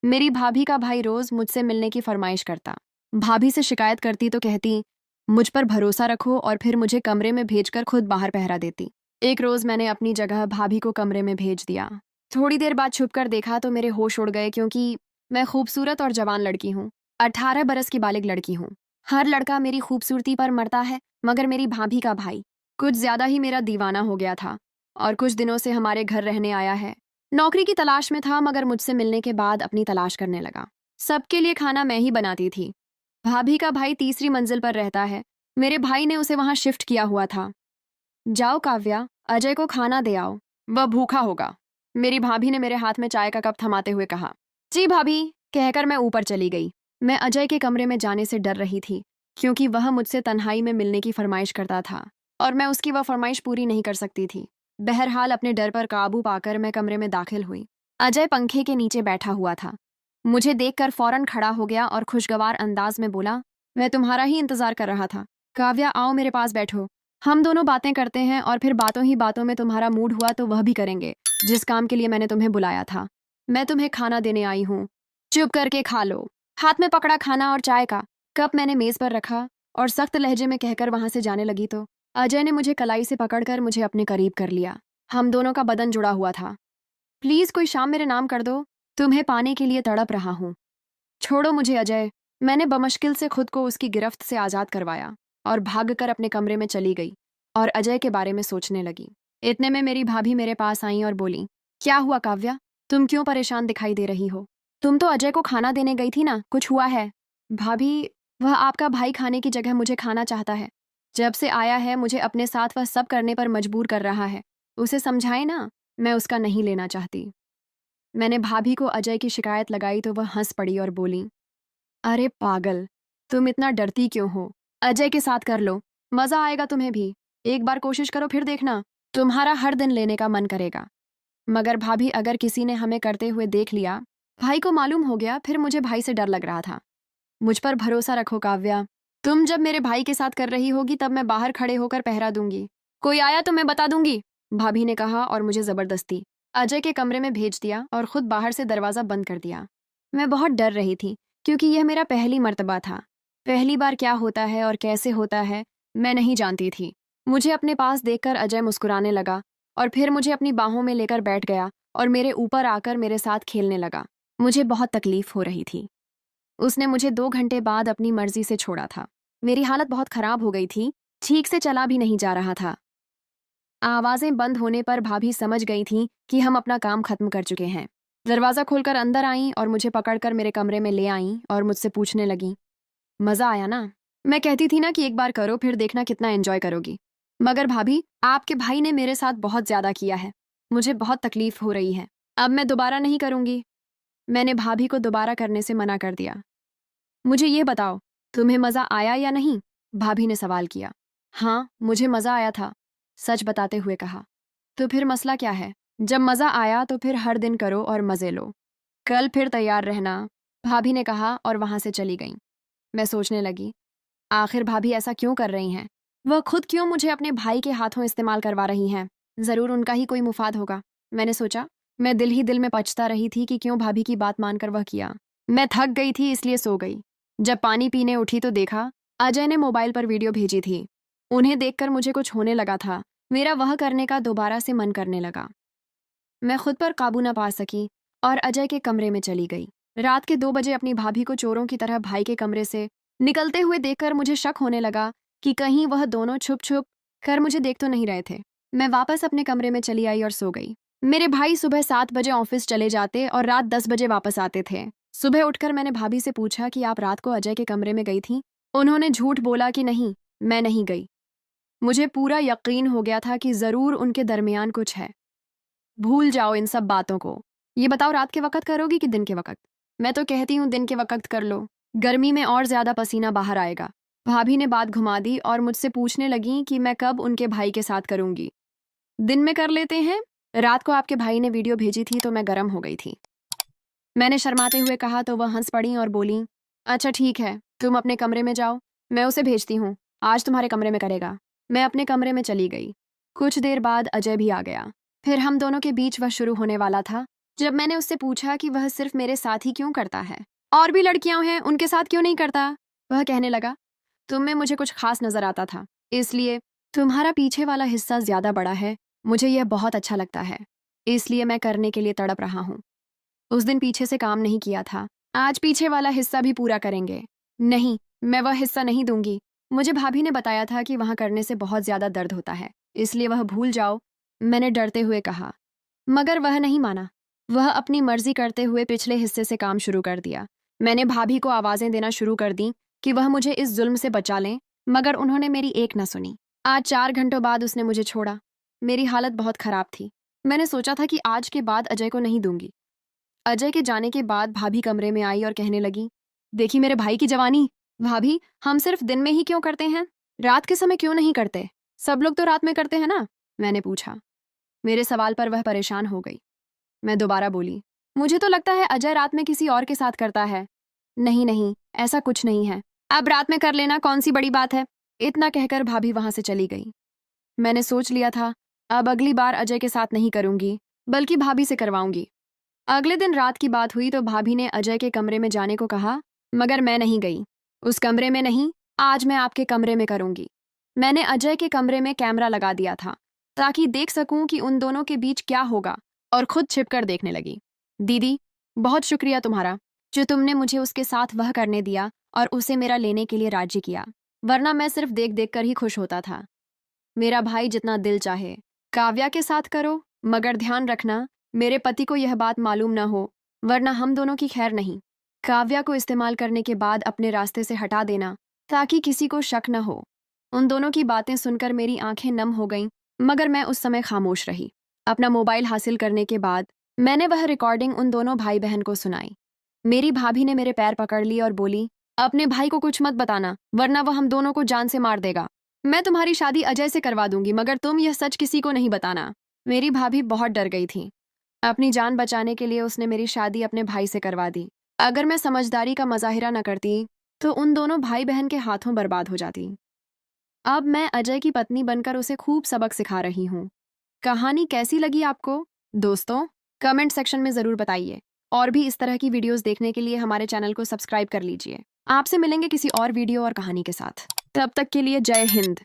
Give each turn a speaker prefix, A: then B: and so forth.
A: मेरी भाभी का भाई रोज मुझसे मिलने की फरमाइश करता। भाभी से शिकायत करती तो कहती, मुझ पर भरोसा रखो, और फिर मुझे कमरे में भेजकर खुद बाहर पहरा देती। एक रोज मैंने अपनी जगह भाभी को कमरे में भेज दिया। थोड़ी देर बाद छुपकर देखा तो मेरे होश उड़ गए, क्योंकि मैं खूबसूरत और जवान लड़की हूँ। 18 बरस की बालिग लड़की हूँ। हर लड़का मेरी खूबसूरती पर मरता है, मगर मेरी भाभी का भाई कुछ ज्यादा ही मेरा दीवाना हो गया था, और कुछ दिनों से हमारे घर रहने आया है। नौकरी की तलाश में था, मगर मुझसे मिलने के बाद अपनी तलाश करने लगा। सबके लिए खाना मैं ही बनाती थी। भाभी का भाई तीसरी मंजिल पर रहता है। मेरे भाई ने उसे वहां शिफ्ट किया हुआ था। जाओ काव्या, अजय को खाना दे आओ, वह भूखा होगा। मेरी भाभी ने मेरे हाथ में चाय का कप थमाते हुए कहा। जी भाभी, कहकर मैं ऊपर चली गई। मैं अजय के कमरे में जाने से डर रही थी, क्योंकि वह मुझसे तन्हाई में मिलने की फरमाइश करता था, और मैं उसकी वह फरमाइश पूरी नहीं कर सकती थी। बहरहाल अपने डर पर काबू पाकर मैं कमरे में दाखिल हुई। अजय पंखे के नीचे बैठा हुआ था। मुझे देखकर फौरन खड़ा हो गया और खुशगवार अंदाज में बोला, मैं तुम्हारा ही इंतजार कर रहा था। काव्या, आओ मेरे पास बैठो। हम दोनों बातें करते हैं, और फिर बातों ही बातों में तुम्हारा मूड हुआ तो वह भी करेंगे, जिस काम के लिए मैंने तुम्हें बुलाया था। मैं तुम्हें खाना देने आई हूँ, चुप करके खा लो। हाथ में पकड़ा खाना और चाय का कप मैंने मेज पर रखा और सख्त लहजे में कहकर वहां से जाने लगी तो अजय ने मुझे कलाई से पकड़कर मुझे अपने करीब कर लिया। हम दोनों का बदन जुड़ा हुआ था। प्लीज कोई शाम मेरे नाम कर दो, तुम्हें पाने के लिए तड़प रहा हूँ। छोड़ो मुझे अजय। मैंने बमुश्किल से खुद को उसकी गिरफ्त से आजाद करवाया और भागकर अपने कमरे में चली गई और अजय के बारे में सोचने लगी। इतने में मेरी भाभी मेरे पास आई और बोली, क्या हुआ काव्या, तुम क्यों परेशान दिखाई दे रही हो? तुम तो अजय को खाना देने गई थी ना, कुछ हुआ है? भाभी, वह आपका भाई खाने की जगह मुझे खाना चाहता है। जब से आया है मुझे अपने साथ वह सब करने पर मजबूर कर रहा है। उसे समझाए ना, मैं उसका नहीं लेना चाहती। मैंने भाभी को अजय की शिकायत लगाई तो वह हंस पड़ी और बोली, अरे पागल, तुम इतना डरती क्यों हो? अजय के साथ कर लो, मजा आएगा तुम्हें भी। एक बार कोशिश करो, फिर देखना, तुम्हारा हर दिन लेने का मन करेगा। मगर भाभी, अगर किसी ने हमें करते हुए देख लिया, भाई को मालूम हो गया, फिर मुझे भाई से डर लग रहा था। मुझ पर भरोसा रखो काव्या। तुम जब मेरे भाई के साथ कर रही होगी तब मैं बाहर खड़े होकर पहरा दूंगी। कोई आया तो मैं बता दूंगी, भाभी ने कहा और मुझे जबरदस्ती अजय के कमरे में भेज दिया और खुद बाहर से दरवाजा बंद कर दिया। मैं बहुत डर रही थी, क्योंकि यह मेरा पहली मर्तबा था। पहली बार क्या होता है और कैसे होता है, मैं नहीं जानती थी। मुझे अपने पास देखकर अजय मुस्कुराने लगा और फिर मुझे अपनी बाहों में लेकर बैठ गया और मेरे ऊपर आकर मेरे साथ खेलने लगा। मुझे बहुत तकलीफ हो रही थी। उसने मुझे 2 घंटे बाद अपनी मर्जी से छोड़ा था। मेरी हालत बहुत खराब हो गई थी, ठीक से चला भी नहीं जा रहा था। आवाजें बंद होने पर भाभी समझ गई थी कि हम अपना काम खत्म कर चुके हैं। दरवाजा खोलकर अंदर आईं और मुझे पकड़कर मेरे कमरे में ले आईं और मुझसे पूछने लगी, मजा आया ना? मैं कहती थी ना कि एक बार करो, फिर देखना कितना एंजॉय करोगी। मगर भाभी, आपके भाई ने मेरे साथ बहुत ज्यादा किया है। मुझे बहुत तकलीफ हो रही है। अब मैं दोबारा नहीं करूंगी। मैंने भाभी को दोबारा करने से मना कर दिया। मुझे ये बताओ, तुम्हें मजा आया या नहीं? भाभी ने सवाल किया। हाँ, मुझे मजा आया था, सच बताते हुए कहा। तो फिर मसला क्या है? जब मजा आया तो फिर हर दिन करो और मजे लो। कल फिर तैयार रहना, भाभी ने कहा और वहां से चली गई। मैं सोचने लगी, आखिर भाभी ऐसा क्यों कर रही हैं? वह खुद क्यों मुझे अपने भाई के हाथों इस्तेमाल करवा रही हैं? जरूर उनका ही कोई मुफाद होगा, मैंने सोचा। मैं दिल ही दिल में पछता रही थी कि क्यों भाभी की बात मानकर वह किया। मैं थक गई थी, इसलिए सो गई। जब पानी पीने उठी तो देखा अजय ने मोबाइल पर वीडियो भेजी थी। उन्हें देखकर मुझे कुछ होने लगा था। मेरा वह करने का दोबारा से मन करने लगा। मैं खुद पर काबू न पा सकी और अजय के कमरे में चली गई। रात के 2 बजे अपनी भाभी को चोरों की तरह भाई के कमरे से निकलते हुए देखकर मुझे शक होने लगा कि कहीं वह दोनों छुप छुप कर मुझे देख तो नहीं रहे थे। मैं वापस अपने कमरे में चली आई और सो गई। मेरे भाई सुबह 7 बजे ऑफिस चले जाते और रात 10 बजे वापस आते थे। सुबह उठकर मैंने भाभी से पूछा कि आप रात को अजय के कमरे में गई थी? उन्होंने झूठ बोला कि नहीं, मैं नहीं गई। मुझे पूरा यकीन हो गया था कि जरूर उनके दरमियान कुछ है। भूल जाओ इन सब बातों को। ये बताओ, रात के वक्त करोगी कि दिन के वक्त? मैं तो कहती हूँ दिन के वक्त कर लो, गर्मी में और ज्यादा पसीना बाहर आएगा। भाभी ने बात घुमा दी और मुझसे पूछने लगी कि मैं कब उनके भाई के साथ करूंगी। दिन में कर लेते हैं। रात को आपके भाई ने वीडियो भेजी थी तो मैं गर्म हो गई थी। मैंने शर्माते हुए कहा तो वह हंस पड़ी और बोली, अच्छा ठीक है, तुम अपने कमरे में जाओ, मैं उसे भेजती हूँ, आज तुम्हारे कमरे में करेगा। मैं अपने कमरे में चली गई। कुछ देर बाद अजय भी आ गया। फिर हम दोनों के बीच वह शुरू होने वाला था जब मैंने उससे पूछा कि वह सिर्फ मेरे साथ ही क्यों करता है, और भी लड़कियां हैं उनके साथ क्यों नहीं करता, वह कहने लगा, तुम में मुझे कुछ खास नजर आता था, इसलिए तुम्हारा पीछे वाला हिस्सा ज्यादा बड़ा है। मुझे यह बहुत अच्छा लगता है, इसलिए मैं करने के लिए तड़प रहा हूँ। उस दिन पीछे से काम नहीं किया था, आज पीछे वाला हिस्सा भी पूरा करेंगे। नहीं, मैं वह हिस्सा नहीं दूंगी। मुझे भाभी ने बताया था कि वहां करने से बहुत ज्यादा दर्द होता है, इसलिए वह भूल जाओ, मैंने डरते हुए कहा। मगर वह नहीं माना। वह अपनी मर्जी करते हुए पिछले हिस्से से काम शुरू कर दिया। मैंने भाभी को आवाजें देना शुरू कर दी कि वह मुझे इस जुल्म से बचा लें, मगर उन्होंने मेरी एक न सुनी। आज 4 घंटों बाद उसने मुझे छोड़ा। मेरी हालत बहुत खराब थी। मैंने सोचा था कि आज के बाद अजय को नहीं दूंगी। अजय के जाने के बाद भाभी कमरे में आई और कहने लगी, देखी मेरे भाई की जवानी। भाभी, हम सिर्फ दिन में ही क्यों करते हैं, रात के समय क्यों नहीं करते? सब लोग तो रात में करते हैं ना, मैंने पूछा। मेरे सवाल पर वह परेशान हो गई। मैं दोबारा बोली, मुझे तो लगता है अजय रात में किसी और के साथ करता है। नहीं नहीं, ऐसा कुछ नहीं है, अब रात में कर लेना, कौन सी बड़ी बात है। इतना कहकर भाभी वहां से चली गई। मैंने सोच लिया था, अब अगली बार अजय के साथ नहीं करूंगी, बल्कि भाभी से करवाऊंगी। अगले दिन रात की बात हुई तो भाभी ने अजय के कमरे में जाने को कहा, मगर मैं नहीं गई। उस कमरे में नहीं, आज मैं आपके कमरे में करूंगी। मैंने अजय के कमरे में कैमरा लगा दिया था ताकि देख सकूं कि उन दोनों के बीच क्या होगा, और खुद छिपकर देखने लगी। दीदी, बहुत शुक्रिया तुम्हारा, जो तुमने मुझे उसके साथ वह करने दिया और उसे मेरा लेने के लिए राजी किया, वरना मैं सिर्फ देख देख कर ही खुश होता था। मेरा भाई जितना दिल चाहे काव्या के साथ करो, मगर ध्यान रखना मेरे पति को यह बात मालूम न हो, वरना हम दोनों की खैर नहीं। काव्या को इस्तेमाल करने के बाद अपने रास्ते से हटा देना ताकि किसी को शक न हो। उन दोनों की बातें सुनकर मेरी आंखें नम हो गईं, मगर मैं उस समय खामोश रही। अपना मोबाइल हासिल करने के बाद मैंने वह रिकॉर्डिंग उन दोनों भाई बहन को सुनाई। मेरी भाभी ने मेरे पैर पकड़ लिए और बोली, अपने भाई को कुछ मत बताना, वरना वह हम दोनों को जान से मार देगा। मैं तुम्हारी शादी अजय से करवा दूंगी, मगर तुम यह सच किसी को नहीं बताना। मेरी भाभी बहुत डर गई थी। अपनी जान बचाने के लिए उसने मेरी शादी अपने भाई से करवा दी। अगर मैं समझदारी का मुजाहिरा न करती तो उन दोनों भाई बहन के हाथों बर्बाद हो जाती। अब मैं अजय की पत्नी बनकर उसे खूब सबक सिखा रही हूँ। कहानी कैसी लगी आपको दोस्तों? कमेंट सेक्शन में ज़रूर बताइए, और भी इस तरह की वीडियोस देखने के लिए हमारे चैनल को सब्सक्राइब कर लीजिए। आपसे मिलेंगे किसी और वीडियो और कहानी के साथ। तब तक के लिए जय हिंद।